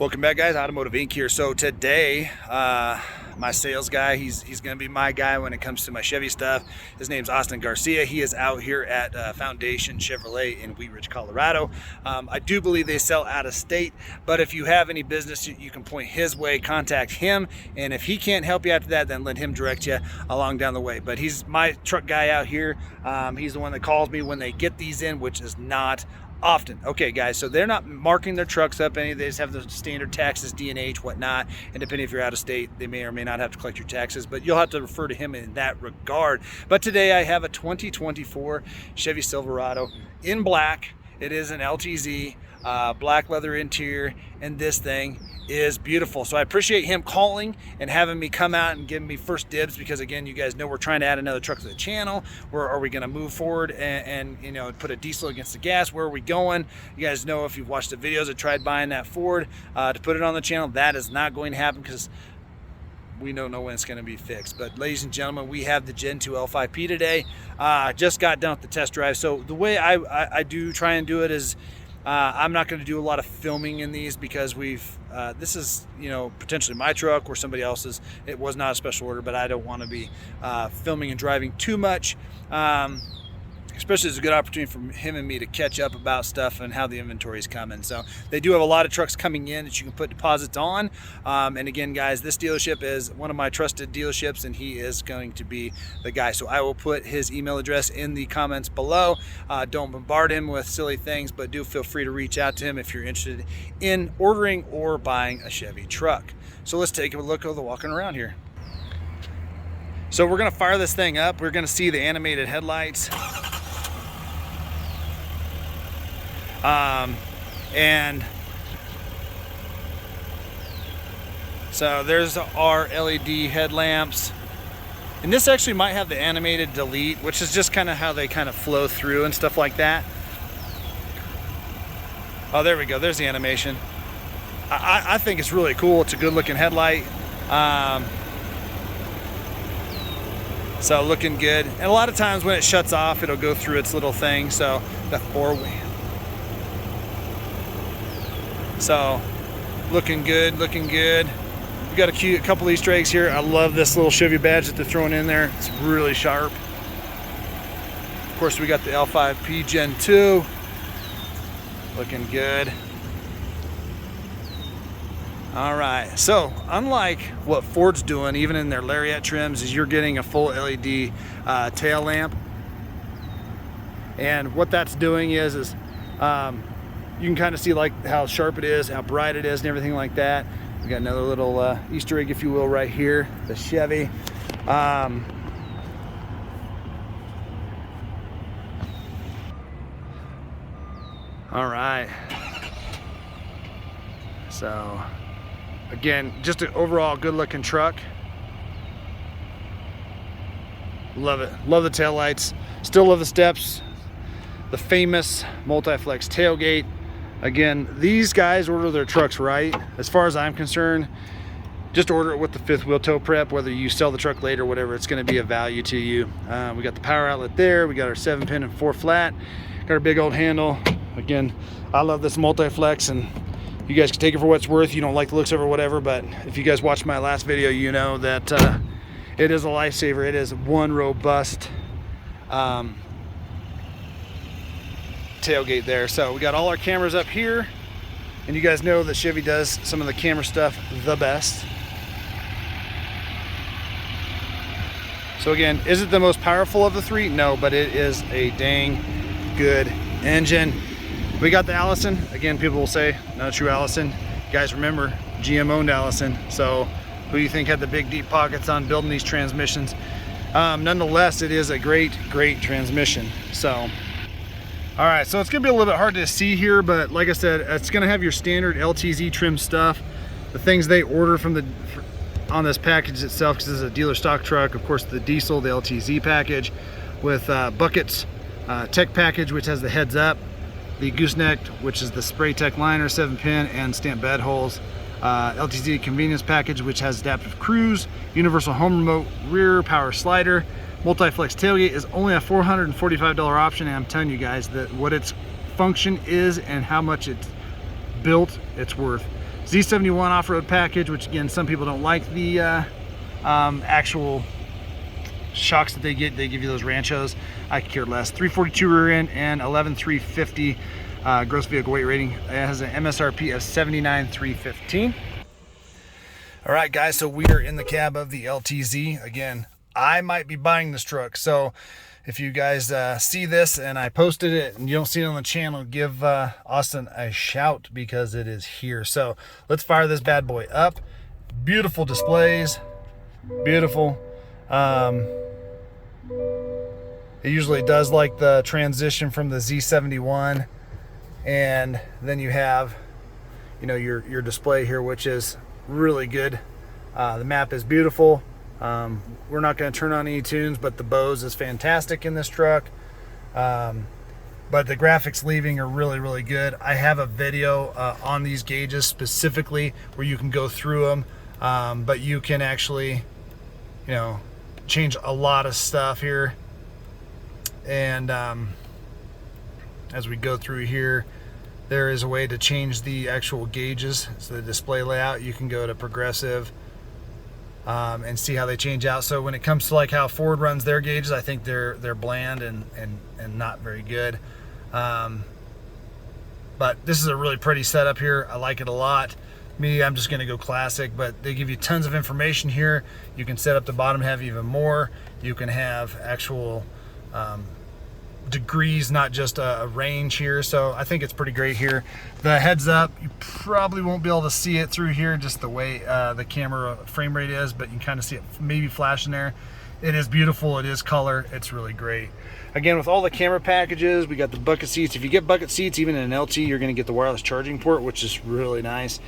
Welcome back, guys. Automotive Inc. here. So today, my sales guy, he's going to be my guy when it comes to my Chevy stuff. His name's Agarcia. He is out here at Foundation Chevrolet in Wheat Ridge, Colorado. I do believe they sell out of state, but if you have any business, you can point his way, contact him, and if he can't help you after that, then let him direct you along down the way. But he's my truck guy out here. He's the one that calls me when they get these in, which is not often. Okay, guys, so they're not marking their trucks up any. They just have the standard taxes, D&H, whatnot, and depending if you're out of state, they may or may not have to collect your taxes, but you'll have to refer to him in that regard. But today I have a 2024 Chevy Silverado in black. It is an LTZ, black leather interior, and this thing is beautiful. So I appreciate him calling and having me come out and giving me first dibs, because again, you guys know we're trying to add another truck to the channel. Where are we going to move forward and you know, put a diesel against the gas? Where are we going? You guys know, if you've watched the videos, I tried buying that Ford to put it on the channel. That is not going to happen because we don't know when it's going to be fixed. But ladies and gentlemen, we have the Gen 2 L5P today. Just got done with the test drive. So the way I do try and do it is I'm not going to do a lot of filming in these, because this is, you know, potentially my truck or somebody else's. It was not a special order, but I don't want to be filming and driving too much. Especially, it's a good opportunity for him and me to catch up about stuff and how the inventory is coming. So they do have a lot of trucks coming in that you can put deposits on. And again, guys, this dealership is one of my trusted dealerships, and he is going to be the guy. So I will put his email address in the comments below. Don't bombard him with silly things, but do feel free to reach out to him if you're interested in ordering or buying a Chevy truck. So let's take a look at the walking around here. So we're going to fire this thing up. We're going to see the animated headlights. And so there's our LED headlamps, and this actually might have the animated delete, which is just kind of how they kind of flow through and stuff like that. Oh, there we go. There's the animation. I think it's really cool. It's a good looking headlight. So looking good. And a lot of times when it shuts off, it'll go through its little thing. So the four-way. So looking good, looking good. We got a couple Easter eggs here. I love this little Chevy badge that they're throwing in there. It's really sharp. Of course, we got the L5P Gen 2. Looking good. All right, so unlike what Ford's doing, even in their Lariat trims, is you're getting a full LED tail lamp. And what that's doing is you can kind of see like how sharp it is, how bright it is, and everything like that. We got another little Easter egg, if you will, right here, the Chevy. All right. So again, just an overall good looking truck. Love it. Love the taillights. Still love the steps. The famous multi-flex tailgate. Again, these guys order their trucks right. As far as I'm concerned, just order it with the fifth wheel tow prep. Whether you sell the truck later or whatever, it's going to be of value to you. We got the power outlet there. We got our 7-pin and 4 flat. Got our big old handle. Again, I love this multi-flex, and you guys can take it for what it's worth. You don't like the looks of it or whatever, but if you guys watched my last video, you know that it is a lifesaver. It is one robust tailgate there. So we got all our cameras up here, and you guys know that Chevy does some of the camera stuff the best. So again, is it the most powerful of the three? No, but it is a dang good engine. We got the Allison. Again, people will say not a true Allison. You guys remember, GM owned Allison. So who do you think had the big deep pockets on building these transmissions? Nonetheless, it is a great transmission. So all right, so it's gonna be a little bit hard to see here, but like I said, it's gonna have your standard LTZ trim stuff, the things they order from on this package itself, because this is a dealer stock truck. Of course, the diesel, the LTZ package with buckets, tech package, which has the heads up, the gooseneck, which is the spray tech liner, 7-pin and stamp bed holes, LTZ convenience package, which has adaptive cruise, universal home remote, rear power slider. Multi-flex tailgate is only a $445 option, and I'm telling you guys that what its function is and how much it's built, it's worth Z71 off-road package, which again, some people don't like the actual shocks that they get. They give you those Ranchos. I could care less. 342 rear end and 11,350 gross vehicle weight rating. It has an MSRP of 79,315. All right, guys, so we are in the cab of the LTZ. Again, I might be buying this truck, so if you guys see this and I posted it and you don't see it on the channel, give Austin a shout because it is here. So let's fire this bad boy up. Beautiful displays, beautiful. It usually does like the transition from the Z71, and then you have, you know, your display here, which is really good. The map is beautiful. We're not going to turn on any tunes, but the Bose is fantastic in this truck. But the graphics leaving are really good. I have a video on these gauges specifically where you can go through them, but you can actually, you know, change a lot of stuff here. And as we go through here, there is a way to change the actual gauges. So the display layout, you can go to progressive and see how they change out. So when it comes to like how Ford runs their gauges, I think they're bland and not very good. But this is a really pretty setup here. I like it a lot. Me, I'm just going to go classic, but they give you tons of information here. You can set up the bottom half even more. You can have actual degrees, not just a range here. So I think it's pretty great here. The heads up, you probably won't be able to see it through here just the way the camera frame rate is, but you can kind of see it maybe flashing there. It is beautiful. It is color. It's really great. Again, with all the camera packages, we got the bucket seats. If you get bucket seats, even in an LT, you're going to get the wireless charging port, which is really nice.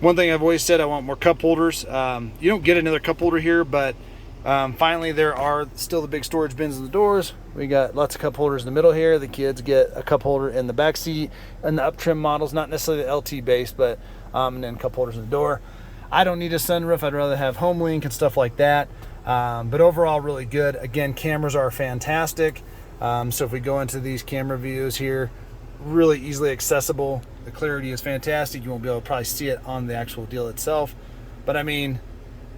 One thing I've always said, I want more cup holders. You don't get another cup holder here, but finally there are still the big storage bins in the doors. We got lots of cup holders in the middle here. The kids get a cup holder in the back seat, and the up trim models, not necessarily the LT base, but and then cup holders in the door. I don't need a sunroof. I'd rather have home link and stuff like that. But overall, really good. Again, cameras are fantastic. So if we go into these camera views here, really easily accessible. The clarity is fantastic. You won't be able to probably see it on the actual deal itself, but I mean,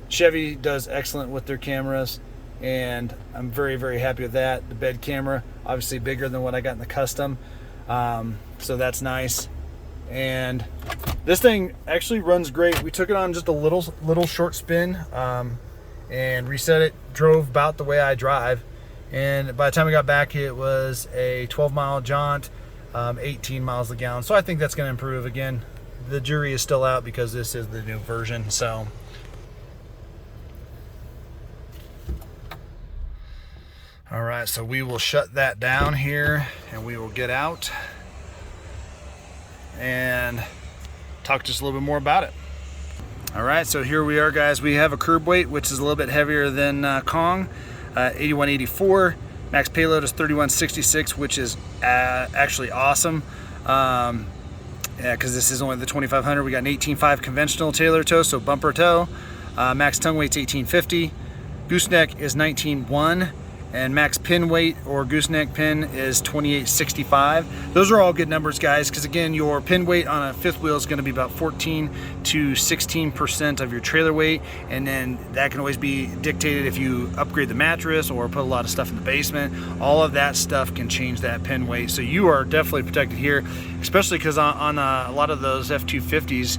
Chevy does excellent with their cameras, and I'm very happy with that. The bed camera, obviously bigger than what I got in the custom, so that's nice. And this thing actually runs great. We took it on just a little short spin and reset it, drove about the way I drive, and by the time we got back, it was a 12-mile jaunt, 18 miles a gallon. So I think that's going to improve. Again, the jury is still out because this is the new version. So all right, so we will shut that down here and we will get out and talk just a little bit more about it. All right, so here we are, guys. We have a curb weight, which is a little bit heavier than Kong, 8184. Max payload is 3166, which is actually awesome. Yeah, because this is only the 2500. We got an 18.5 conventional Taylor toe, so bumper toe. Max tongue weight's 1850. Gooseneck is 19.1. And max pin weight or gooseneck pin is 2865. Those are all good numbers, guys, because again, your pin weight on a fifth wheel is going to be about 14 to 16% of your trailer weight, and then that can always be dictated if you upgrade the mattress or put a lot of stuff in the basement. All of that stuff can change that pin weight, so you are definitely protected here, especially because on a lot of those F-250s,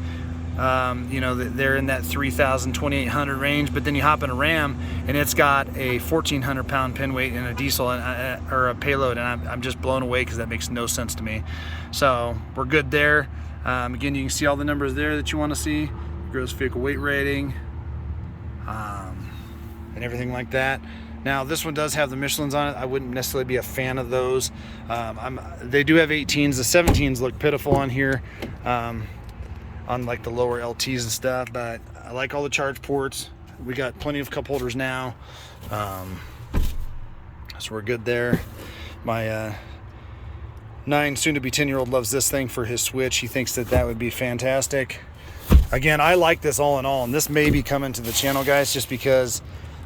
you know, they're in that 3,000, 2,800 range, but then you hop in a Ram and it's got a 1,400 pound pin weight in a diesel or a payload, and I'm just blown away because that makes no sense to me. So we're good there. Again, you can see all the numbers there that you want to see, gross vehicle weight rating, and everything like that. Now this one does have the Michelins on it. I wouldn't necessarily be a fan of those. They do have 18s. The 17s look pitiful on here. On like the lower LTs and stuff, but I like all the charge ports. We got plenty of cup holders now, so we're good there. My 9 soon to be 10-year-old loves this thing for his Switch. He thinks that would be fantastic. Again, I like this all in all, and this may be coming to the channel, guys, just because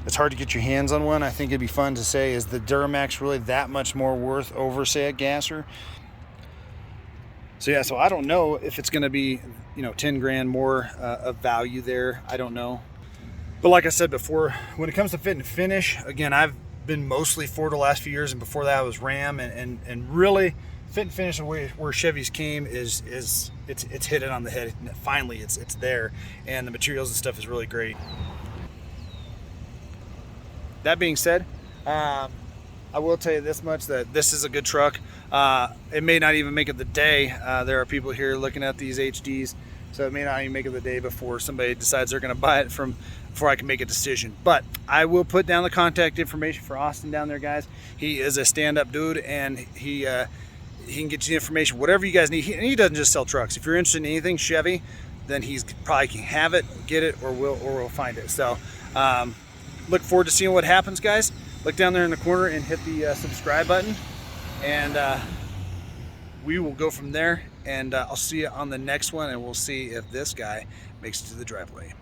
it's hard to get your hands on one. I think it'd be fun to say, is the Duramax really that much more worth over, say, a Gasser? So yeah, so I don't know if it's going to be, 10 grand more of value there. I don't know. But like I said before, when it comes to fit and finish, again, I've been mostly Ford the last few years, and before that I was Ram, and really fit and finish where Chevys came is it's hit it on the head. Finally, it's there, and the materials and stuff is really great. That being said, I will tell you this much, that this is a good truck. It may not even make it the day. There are people here looking at these HDs, so it may not even make it the day before somebody decides they're going to buy it before I can make a decision. But I will put down the contact information for Austin down there, guys. He is a stand-up dude, and he can get you the information, whatever you guys need. He doesn't just sell trucks. If you're interested in anything Chevy, then he's probably can have it, get it, or we'll find it. So look forward to seeing what happens, guys. Look down there in the corner and hit the subscribe button, and we will go from there. And I'll see you on the next one, and we'll see if this guy makes it to the driveway.